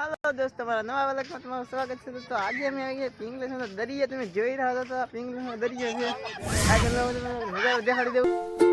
હાલો દોસ્તો, તમારા નવા વ્લોગમાં તમારું સ્વાગત છે. તો આજે અમે આવી ગયા પિંગલેશનો દરિયો. તમે જોઈ રહ્યા છો તો પિંગલેશનો દરિયો છે. આજે નજારો દેખાડી દઉં.